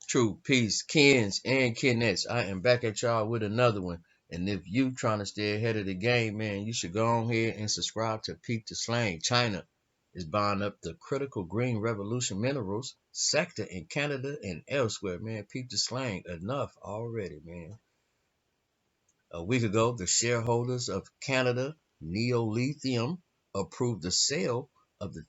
True peace, Kens and Kenettes. I am back at y'all with another one. And if you trying to stay ahead of the game, man, you should go on here and subscribe to Peep the Slang. China is buying up the critical green revolution minerals sector in Canada and elsewhere, man. Peep the Slang. Enough already, man. A week ago, the shareholders of Canada Neolithium approved the sale of the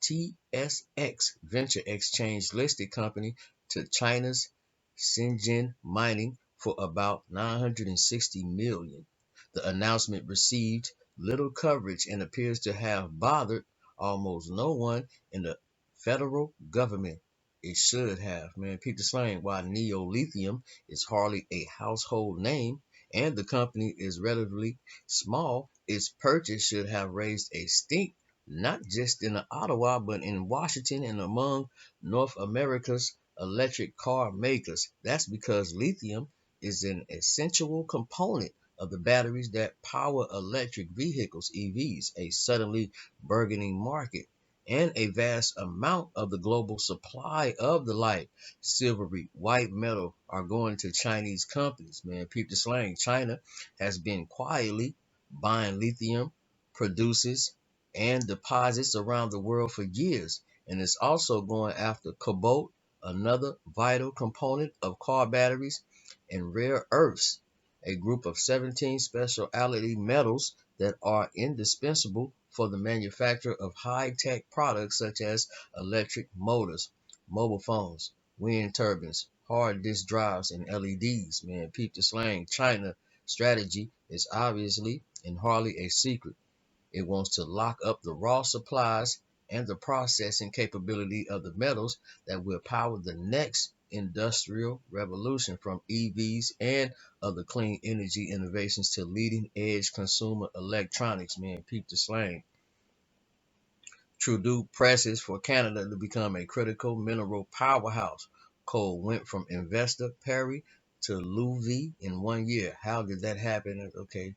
TSX Venture Exchange listed company to China's Shenzhen Mining for about 960 million. The announcement received little coverage and appears to have bothered almost no one in the federal government. It should have, man. Peep the slang. Why Neolithium is hardly a household name and the company is relatively small, its purchase should have raised a stink not just in Ottawa but in Washington and among North America's electric car makers. That's because lithium is an essential component of the batteries that power electric vehicles, EVs, a suddenly burgeoning market, and a vast amount of the global supply of the light, silvery, white metal are going to Chinese companies. Man, peep the slang. China has been quietly buying lithium producers and deposits around the world for years, and is also going after cobalt, another vital component of car batteries, and rare earths, a group of 17 specialty metals that are indispensable for the manufacture of high-tech products such as electric motors, mobile phones, wind turbines, hard disk drives, and LEDs. Man, peep the slang. China strategy is obviously and hardly a secret. It wants to lock up the raw supplies and the processing capability of the metals that will power the next industrial revolution, from EVs and other clean energy innovations to leading edge consumer electronics. Man, peep the slang. Trudeau presses for Canada to become a critical mineral powerhouse. Coal went from investor Perry to Louis in 1 year. How did that happen? Okay,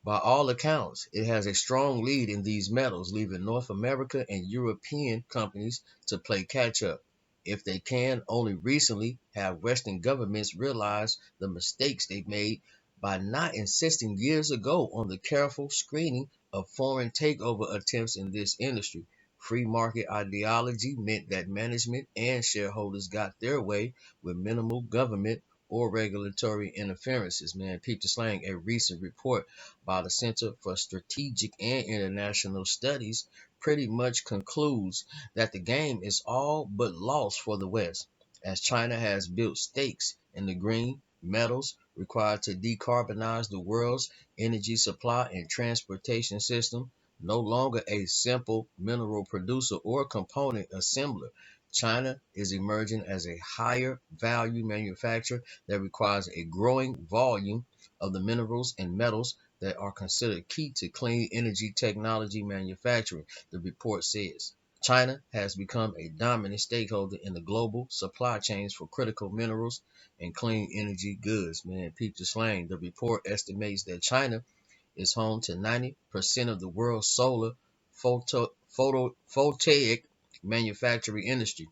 by all accounts, it has a strong lead in these metals, leaving North America and European companies to play catch up. If they can, only recently have Western governments realized the mistakes they made by not insisting years ago on the careful screening of foreign takeover attempts in this industry. Free market ideology meant that management and shareholders got their way with minimal government or regulatory interferences. Man, peep the slang. A recent report by the Center for Strategic and International Studies pretty much concludes that the game is all but lost for the West, as China has built stakes in the green metals required to decarbonize the world's energy supply and transportation system. No longer a simple mineral producer or component assembler, China is emerging as a higher value manufacturer that requires a growing volume of the minerals and metals that are considered key to clean energy technology manufacturing, the report says. China has become a dominant stakeholder in the global supply chains for critical minerals and clean energy goods. Man, peep the slang. The report estimates that China is home to 90% of the world's solar photovoltaic manufacturing industry.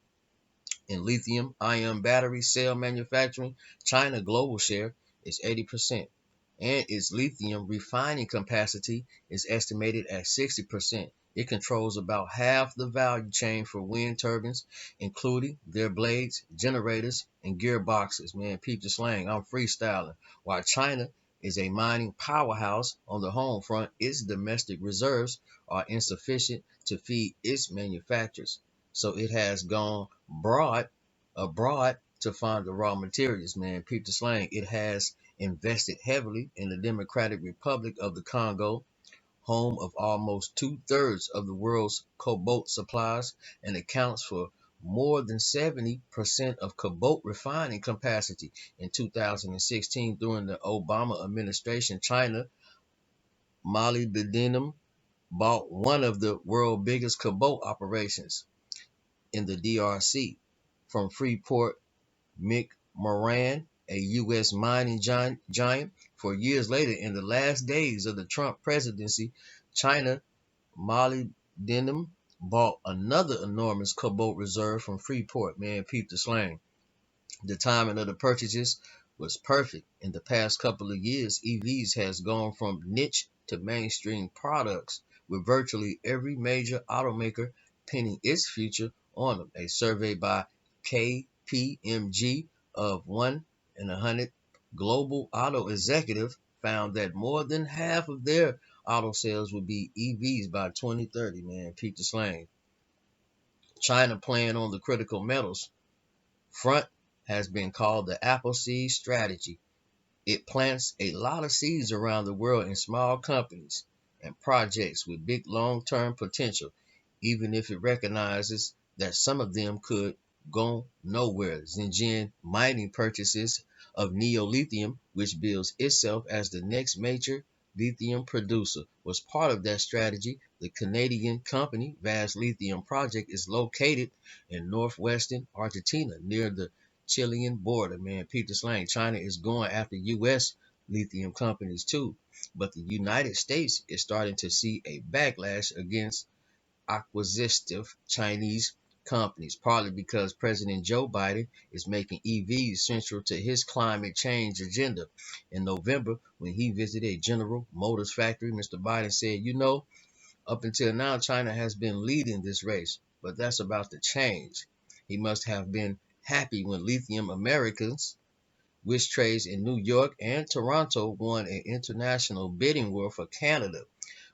In lithium ion battery cell manufacturing, China global share is 80%, and its lithium refining capacity is estimated at 60%. It controls about half the value chain for wind turbines, including their blades, generators, and gearboxes. Man, peep the slang. I'm freestyling. While China is a mining powerhouse on the home front, its domestic reserves are insufficient to feed its manufacturers. So it has gone abroad to find the raw materials, man. Peep the slang. It has invested heavily in the Democratic Republic of the Congo, home of almost two-thirds of the world's cobalt supplies and accounts for more than 70% of cobalt refining capacity. In 2016, during the Obama administration, China molybdenum bought one of the world's biggest cobalt operations in the DRC from Freeport McMoran, a U.S. mining giant. For years later, in the last days of the Trump presidency, China molybdenum bought another enormous cobalt reserve from Freeport. Man, peep the slang. The timing of the purchases was perfect. In the past couple of years, EVs has gone from niche to mainstream products, with virtually every major automaker pinning its future on them. A survey by KPMG of 1 in 100 global auto executive found that more than half of their auto sales would be EVs by 2030. Man, peep the slang. China playing on the critical metals front has been called the Appleseed strategy. It plants a lot of seeds around the world in small companies and projects with big long-term potential, even if it recognizes that some of them could go nowhere. Xinjiang Mining purchases of Neolithium, which bills itself as the next major lithium producer, was part of that strategy. The Canadian company Vast Lithium Project is located in northwestern Argentina near the Chilean border. Man, Peter Slang, China is going after U.S. lithium companies too, but the United States is starting to see a backlash against acquisitive Chinese companies, partly because President Joe Biden is making EVs central to his climate change agenda. In November, when he visited a General Motors factory, Mr. Biden said, up until now, China has been leading this race, but that's about to change. He must have been happy when Lithium Americans, which trades in New York and Toronto, won an international bidding war for Canada.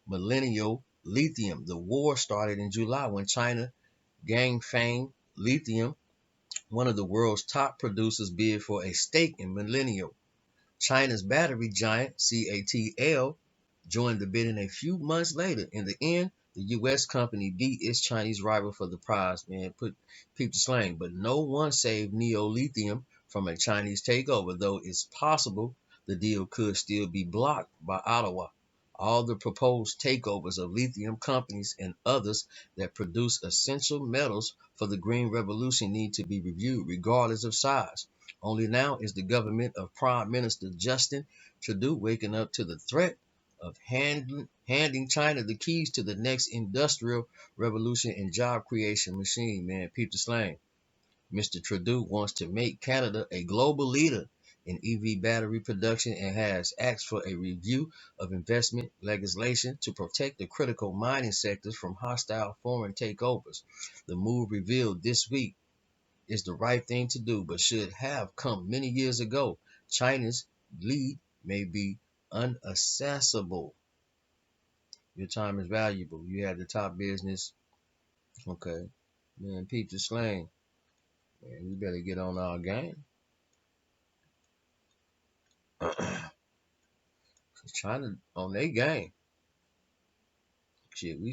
Millennial Lithium. The war started in July when China Ganfeng Lithium, one of the world's top producers, bid for a stake in Millennial. China's battery giant CATL joined the bidding a few months later. In the end, the U.S. company beat its Chinese rival for the prize. Man, peep the slang. But no one saved Neolithium from a Chinese takeover, though it's possible the deal could still be blocked by Ottawa. All the proposed takeovers of lithium companies and others that produce essential metals for the green revolution need to be reviewed, regardless of size. Only now is the government of Prime Minister Justin Trudeau waking up to the threat of handing China the keys to the next industrial revolution and job creation machine. Man, peep the slang. Mr. Trudeau wants to make Canada a global leader in EV battery production and has asked for a review of investment legislation to protect the critical mining sectors from hostile foreign takeovers. The move revealed this week is the right thing to do, but should have come many years ago. China's lead may be unaccessible. Your time is valuable. You have the top business. Okay. Man, peep the slang. Man, we better get on our game. China on their game. Shit, we